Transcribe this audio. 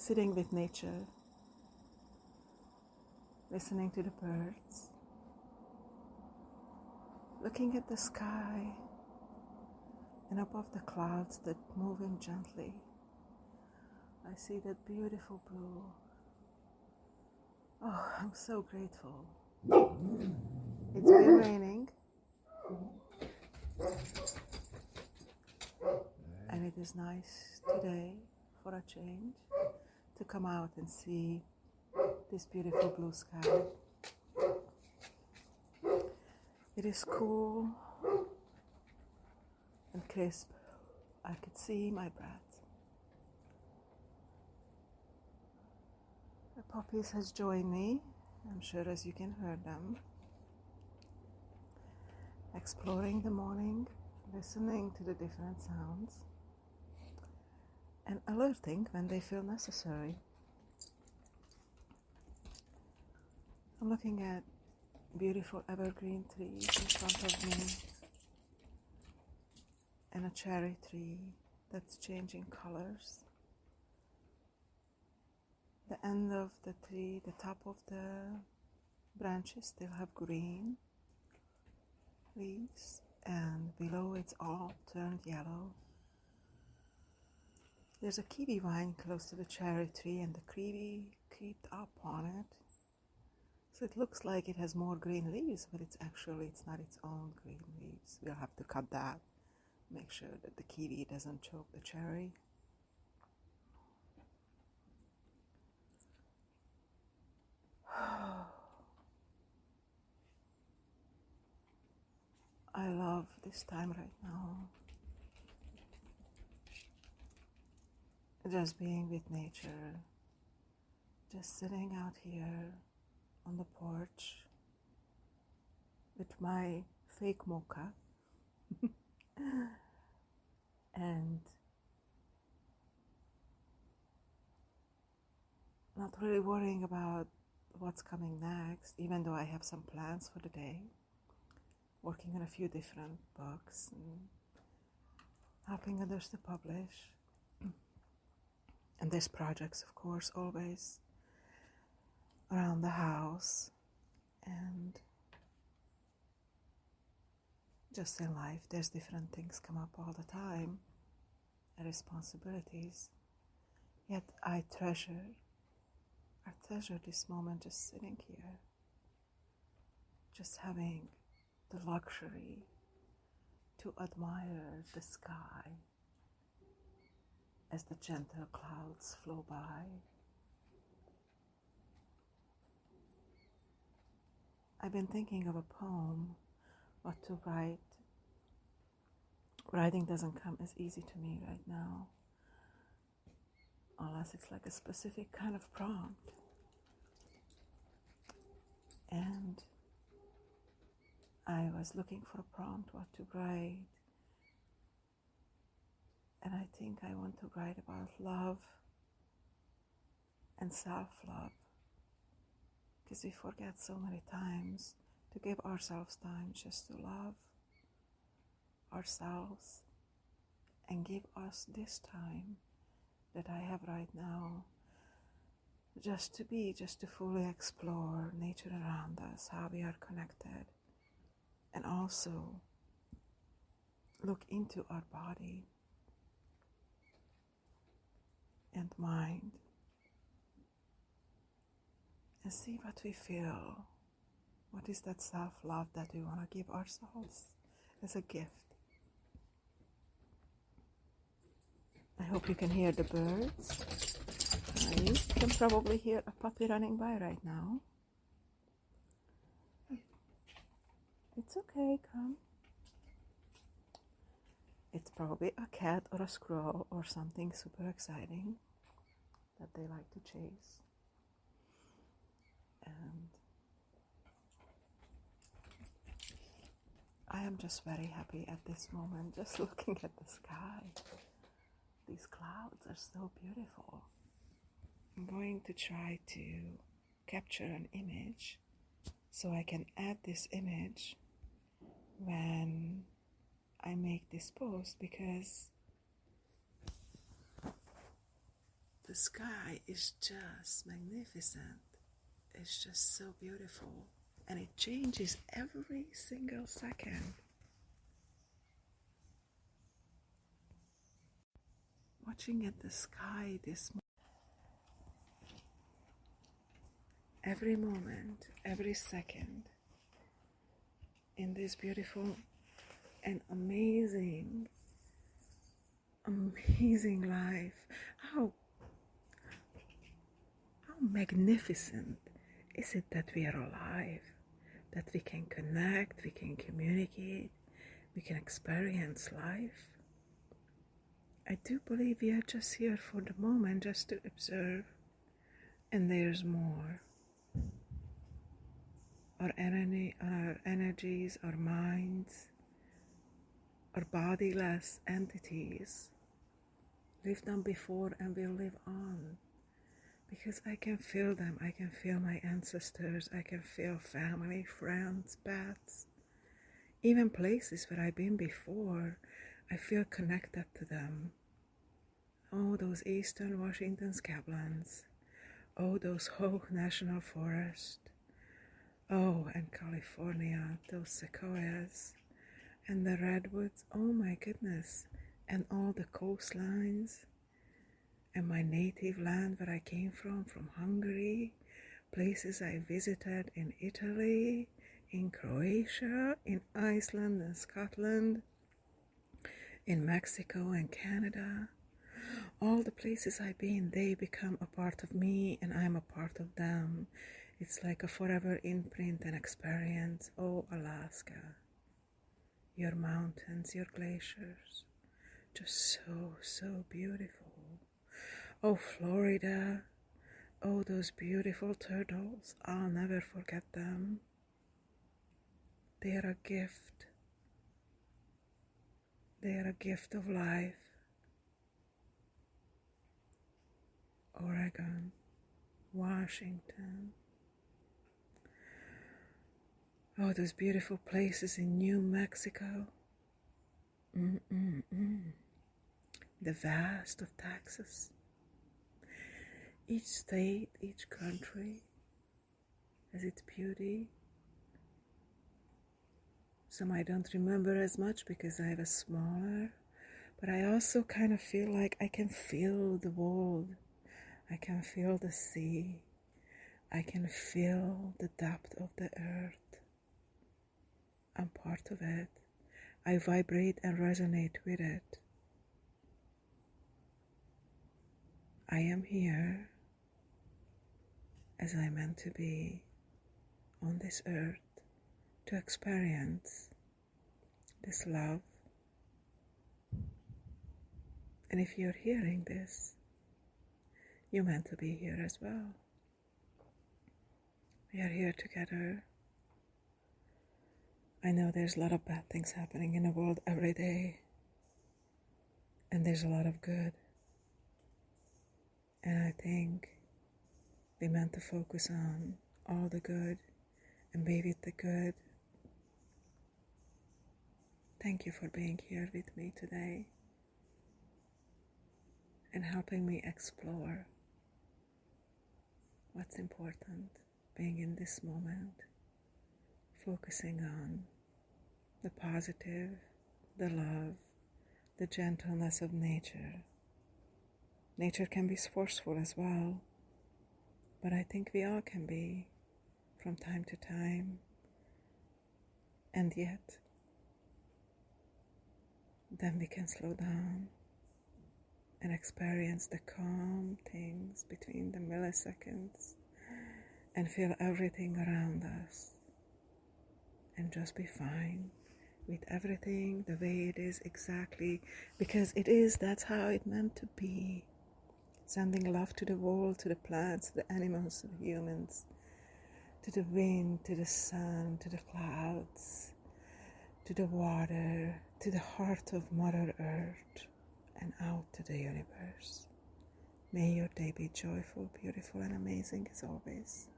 sitting with nature, listening to the birds, looking at the sky, and above the clouds that moving gently. I see that beautiful blue. Oh, I'm so grateful. It's been raining, and it is nice today for a change to come out and see this beautiful blue sky. It is cool and crisp. I could see my breath. The puppies has joined me, I'm sure as you can hear them, exploring the morning, listening to the different sounds, and alerting when they feel necessary. I'm looking at beautiful evergreen trees in front of me, and a cherry tree that's changing colors. The end of the tree, the top of the branches still have green leaves, and below it's all turned yellow. There's a kiwi vine close to the cherry tree, and the kiwi creeped up on it. So it looks like it has more green leaves, but it's not its own green leaves. We'll have to cut that, make sure that the kiwi doesn't choke the cherry. I love this time right now. Just being with nature, just sitting out here on the porch with my fake mocha and not really worrying about what's coming next, even though I have some plans for the day, working on a few different books and helping others to publish. And there's projects, of course, always around the house, and just in life, there's different things come up all the time, and responsibilities. Yet I treasure this moment just sitting here, just having the luxury to admire the sky as the gentle clouds flow by. I've been thinking of a poem, what to write. Writing doesn't come as easy to me right now, unless it's like a specific kind of prompt. And I was looking for a prompt, what to write. And I think I want to write about love and self-love, because we forget so many times to give ourselves time just to love ourselves and give us this time that I have right now just to be, just to fully explore nature around us, how we are connected, and also look into our body and mind and see what we feel. What is that self-love that we want to give ourselves as a gift? I hope you can hear the birds. You can probably hear a puppy running by right now. It's okay, come. It's probably a cat or a squirrel or something super exciting that they like to chase. And I am just very happy at this moment, just looking at the sky. These clouds are so beautiful. I'm going to try to capture an image so I can add this image when I make this post, because the sky is just magnificent. It's just so beautiful. And it changes every single second. Watching at the sky every moment, every second, in this beautiful and amazing life. How magnificent is it that we are alive, that we can connect, we can communicate, we can experience life. I do believe we are just here for the moment, just to observe, and there's more. Our energies, our minds, our bodiless entities live them before and will live on. Because I can feel them, I can feel my ancestors, I can feel family, friends, pets, even places where I've been before. I feel connected to them. Oh, those eastern Washington scablands. Oh, those Hoh National Forest. Oh, and California, those sequoias and the redwoods. Oh my goodness. And all the coastlines. And my native land where I came from Hungary, places I visited in Italy, in Croatia, in Iceland and Scotland, in Mexico and Canada. All the places I've been, they become a part of me and I'm a part of them. It's like a forever imprint and experience. Oh, Alaska, your mountains, your glaciers, just so beautiful. Oh, Florida, oh, those beautiful turtles, I'll never forget them. They are a gift. They are a gift of life. Oregon, Washington. Oh, those beautiful places in New Mexico. The vast of Texas. Each state, each country has its beauty. Some I don't remember as much because I was smaller, but I also kind of feel like I can feel the world. I can feel the sea. I can feel the depth of the earth. I'm part of it. I vibrate and resonate with it. I am here as I'm meant to be on this earth to experience this love. And if you're hearing this, you're meant to be here as well. We are here together. I know there's a lot of bad things happening in the world every day, and there's a lot of good. And I think we meant to focus on all the good and be with the good. Thank you for being here with me today and helping me explore what's important, being in this moment, focusing on the positive, the love, the gentleness of nature. Nature can be forceful as well, but I think we all can be from time to time, and yet then we can slow down and experience the calm things between the milliseconds and feel everything around us and just be fine with everything the way it is exactly, because it is, that's how it meant to be. Sending love to the world, to the plants, to the animals, to the humans, to the wind, to the sun, to the clouds, to the water, to the heart of Mother Earth, and out to the universe. May your day be joyful, beautiful, and amazing as always.